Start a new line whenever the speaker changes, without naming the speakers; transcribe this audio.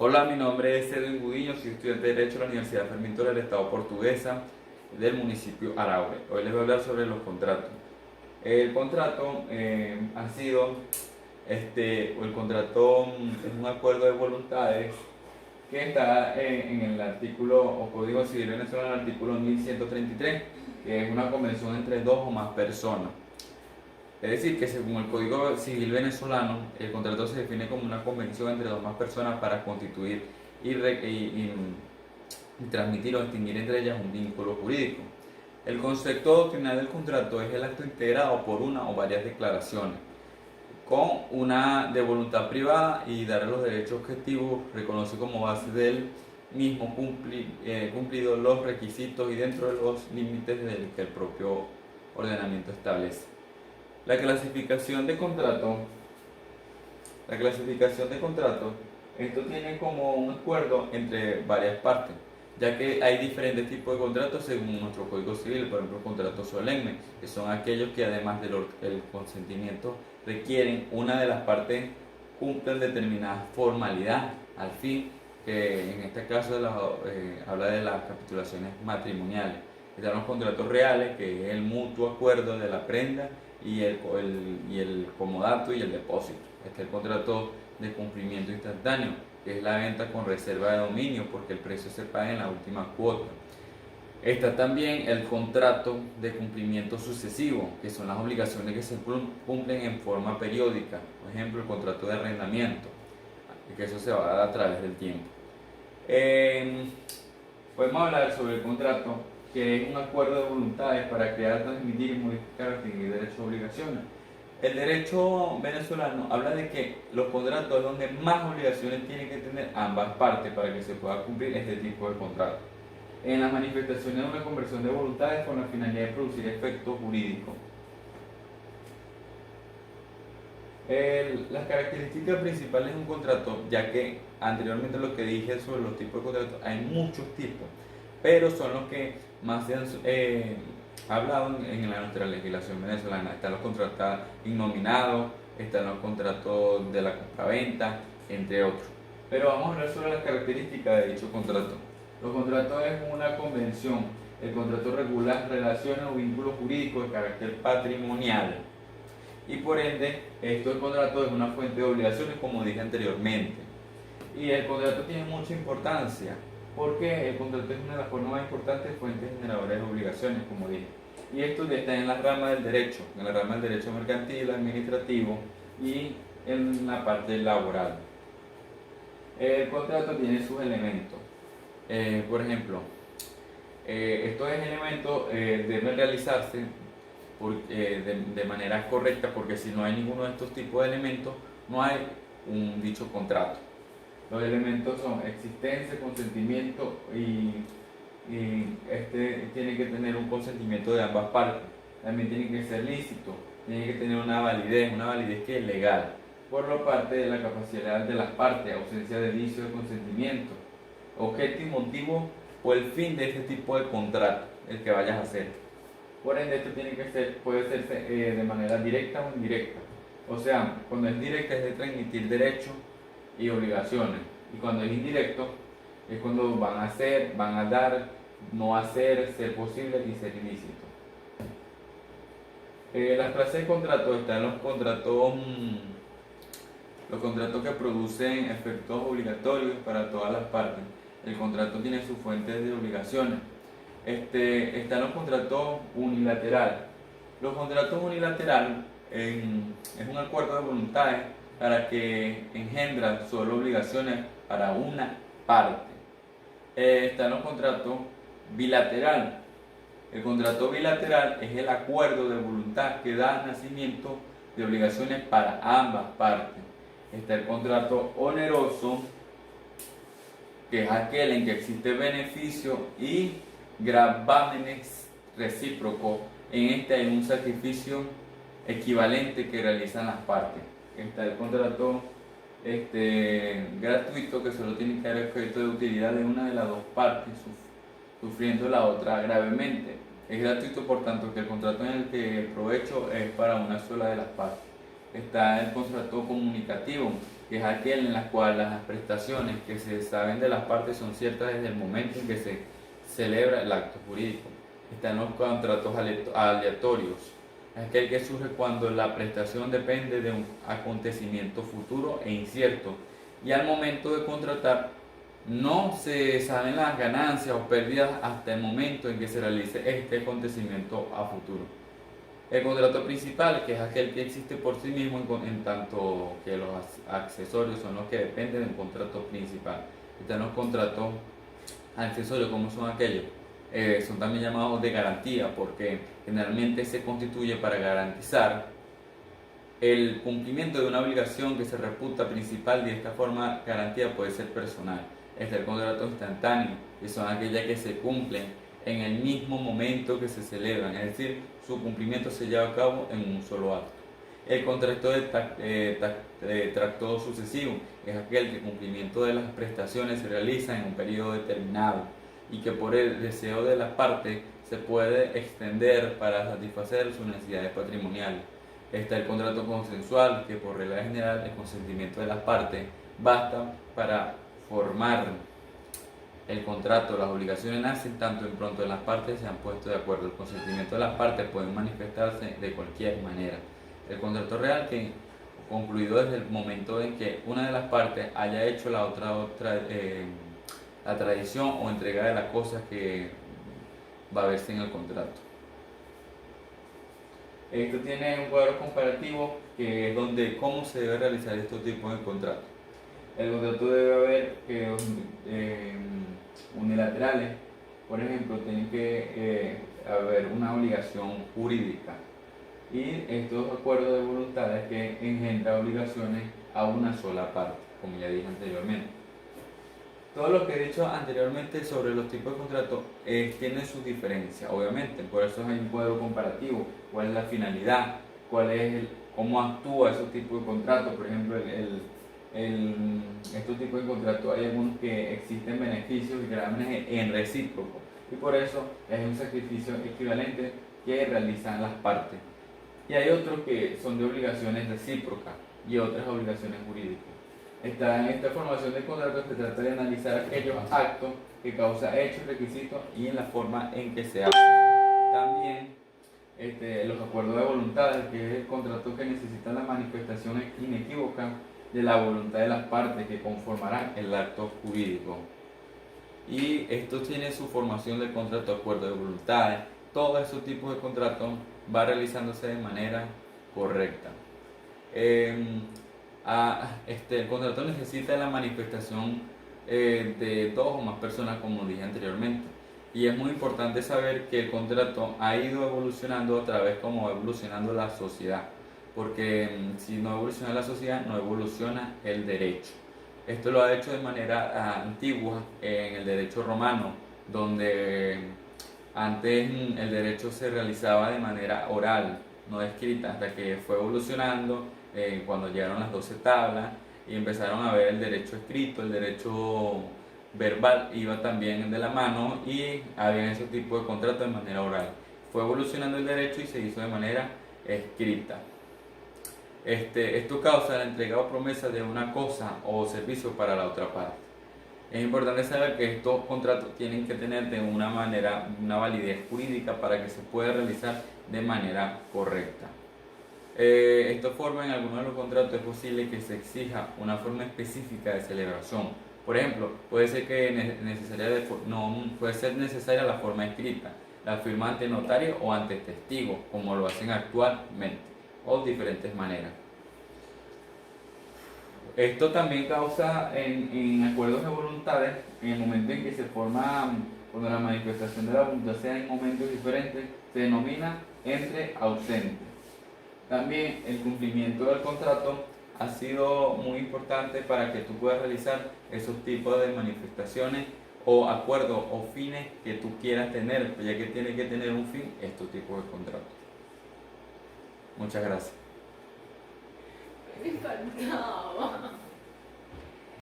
Hola, mi nombre es Edwin Gudiño, soy estudiante de Derecho de la Universidad Fermín Toral del Estado Portuguesa del municipio Araure. Hoy les voy a hablar sobre los contratos. El contrato ha sido, o el contrato es un acuerdo de voluntades que está en el artículo o Código Civil venezolano, el artículo 1133, que es una convención entre dos o más personas. Es decir, que según el Código Civil venezolano, el contrato se define como una convención entre dos o más personas para constituir y transmitir o distinguir entre ellas un vínculo jurídico. El concepto doctrinal del contrato es el acto integrado por una o varias declaraciones, con una de voluntad privada y dar los derechos objetivos, reconoce como base del mismo cumplido los requisitos y dentro de los límites del que el propio ordenamiento establece. La clasificación de contrato, esto tiene como un acuerdo entre varias partes, ya que hay diferentes tipos de contratos según nuestro Código Civil. Por ejemplo, contratos solemnes, que son aquellos que además del consentimiento requieren una de las partes cumplan determinada formalidad al fin, que en este caso habla de las capitulaciones matrimoniales. Están los contratos reales, que es el mutuo acuerdo de la prenda y el comodato y el depósito. Este es el contrato de cumplimiento instantáneo, que es la venta con reserva de dominio, porque el precio se paga en la última cuota. Está también el contrato de cumplimiento sucesivo, que son las obligaciones que se cumplen en forma periódica. Por ejemplo, el contrato de arrendamiento, que eso se va a dar a través del tiempo. Podemos hablar sobre el contrato, que es un acuerdo de voluntades para crear, transmitir, modificar, extinguir derechos y obligaciones. El derecho venezolano habla de que los contratos es donde más obligaciones tienen que tener ambas partes para que se pueda cumplir este tipo de contrato. En las manifestaciones de una conversión de voluntades con la finalidad de producir efectos jurídicos. Las características principales de un contrato, ya que anteriormente lo que dije sobre los tipos de contratos, hay muchos tipos, pero son los que más se han hablado en nuestra legislación venezolana. Están los contratos innominados, están los contratos de la compraventa, entre otros. Pero vamos a hablar sobre las características de dicho contrato. Los contratos es una convención. El contrato regula relaciones o vínculos jurídicos de carácter patrimonial. Y por ende, el contrato es una fuente de obligaciones, como dije anteriormente. Y el contrato tiene mucha importancia, porque el contrato es una de las formas más importantes fuentes generadoras de obligaciones, como dije. Y esto está en la rama del derecho, mercantil, administrativo y en la parte laboral. El contrato tiene sus elementos. Por ejemplo, estos elementos deben realizarse de manera correcta, porque si no hay ninguno de estos tipos de elementos, no hay un dicho contrato. Los elementos son existencia, consentimiento y este tiene que tener un consentimiento de ambas partes. También tiene que ser lícito, tiene que tener una validez que es legal. Por la parte de la capacidad de las partes, ausencia de vicio de consentimiento, objeto y motivo o el fin de este tipo de contrato, el que vayas a hacer. Por ende, esto puede ser de manera directa o indirecta. O sea, cuando es directa es de transmitir derechos y obligaciones. Y cuando es indirecto es cuando van a hacer, van a dar, no hacer, ser posible y ser ilícito. Las clases de contratos están los contratos que producen efectos obligatorios para todas las partes. El contrato tiene sus fuentes de obligaciones. Están los contratos unilaterales. Los contratos unilaterales es un acuerdo de voluntades para que engendra solo obligaciones para una parte. Están los contratos bilaterales. El contrato bilateral es el acuerdo de voluntad que da nacimiento de obligaciones para ambas partes. Está el contrato oneroso, que es aquel en que existe beneficio y gravámenes recíprocos. En este hay un sacrificio equivalente que realizan las partes. Está el contrato gratuito, que solo tiene que dar efecto de utilidad de una de las dos partes, sufriendo la otra gravemente. Es gratuito por tanto que el contrato en el que el provecho es para una sola de las partes. Está el contrato comunicativo, que es aquel en el cual las prestaciones que se saben de las partes son ciertas desde el momento en que se celebra el acto jurídico. Están los contratos aleatorios, es aquel que surge cuando la prestación depende de un acontecimiento futuro e incierto, y al momento de contratar no se saben las ganancias o pérdidas hasta el momento en que se realice este acontecimiento a futuro. El contrato principal, que es aquel que existe por sí mismo en tanto que los accesorios son los que dependen del contrato principal. Están los contratos accesorios, ¿cómo son aquellos? Son también llamados de garantía porque generalmente se constituye para garantizar el cumplimiento de una obligación que se reputa principal. De esta forma, garantía puede ser personal. Está el contrato instantáneo, que son aquellas que se cumplen en el mismo momento que se celebran, es decir, su cumplimiento se lleva a cabo en un solo acto. El contrato de tracto sucesivo es aquel que el cumplimiento de las prestaciones se realiza en un periodo determinado y que por el deseo de las partes se puede extender para satisfacer sus necesidades patrimoniales. Está el contrato consensual, que por regla general el consentimiento de las partes basta para formar el contrato. Las obligaciones nacen tanto en pronto las partes se han puesto de acuerdo. El consentimiento de las partes puede manifestarse de cualquier manera. El contrato real, que concluido desde el momento en que una de las partes haya hecho la tradición o entrega de las cosas que va a verse en el contrato. Esto tiene un cuadro comparativo que es donde cómo se debe realizar estos tipos de contratos. El contrato debe haber unilaterales, por ejemplo, tiene que haber una obligación jurídica y estos acuerdos de voluntades que engendran obligaciones a una sola parte, como ya dije anteriormente. Todo lo que he dicho anteriormente sobre los tipos de contratos tienen sus diferencias, obviamente, por eso hay un cuadro comparativo, cuál es la finalidad, cómo actúa esos tipos de contratos. Por ejemplo, estos tipos de contratos hay algunos que existen beneficios y gravámenes en recíproco y por eso es un sacrificio equivalente que realizan las partes, y hay otros que son de obligaciones recíprocas y otras obligaciones jurídicas. En esta formación de contratos se trata de analizar aquellos actos que causa hechos, requisitos y en la forma en que se hacen. También los acuerdos de voluntades, que es el contrato que necesita la manifestación inequívoca de la voluntad de las partes que conformarán el acto jurídico. Y esto tiene su formación del contrato de acuerdo de voluntades. Todos esos tipos de contratos va realizándose de manera correcta. El contrato necesita la manifestación de dos o más personas, como dije anteriormente. Y es muy importante saber que el contrato ha ido evolucionando a través como va evolucionando la sociedad, porque si no evoluciona la sociedad, no evoluciona el derecho. Esto lo ha hecho de manera antigua en el derecho romano, donde antes el derecho se realizaba de manera oral, no escrita, hasta que fue evolucionando cuando llegaron las 12 tablas y empezaron a ver el derecho escrito, el derecho verbal iba también de la mano y había ese tipo de contratos de manera oral. Fue evolucionando el derecho y se hizo de manera escrita. Esto causa la entrega o promesa de una cosa o servicio para la otra parte. Es importante saber que estos contratos tienen que tener de una manera una validez jurídica para que se pueda realizar de manera correcta. Esta forma, en algunos de los contratos es posible que se exija una forma específica de celebración. Por ejemplo, puede ser necesaria la forma escrita, la firma ante notario o ante testigo, como lo hacen actualmente, o diferentes maneras. Esto también causa en acuerdos de voluntades, en el momento en que se forma, cuando la manifestación de la voluntad sea en momentos diferentes, se denomina entre ausentes. También el cumplimiento del contrato ha sido muy importante para que tú puedas realizar esos tipos de manifestaciones o acuerdos o fines que tú quieras tener, ya que tiene que tener un fin estos tipos de contratos. Muchas gracias.
Me faltaba.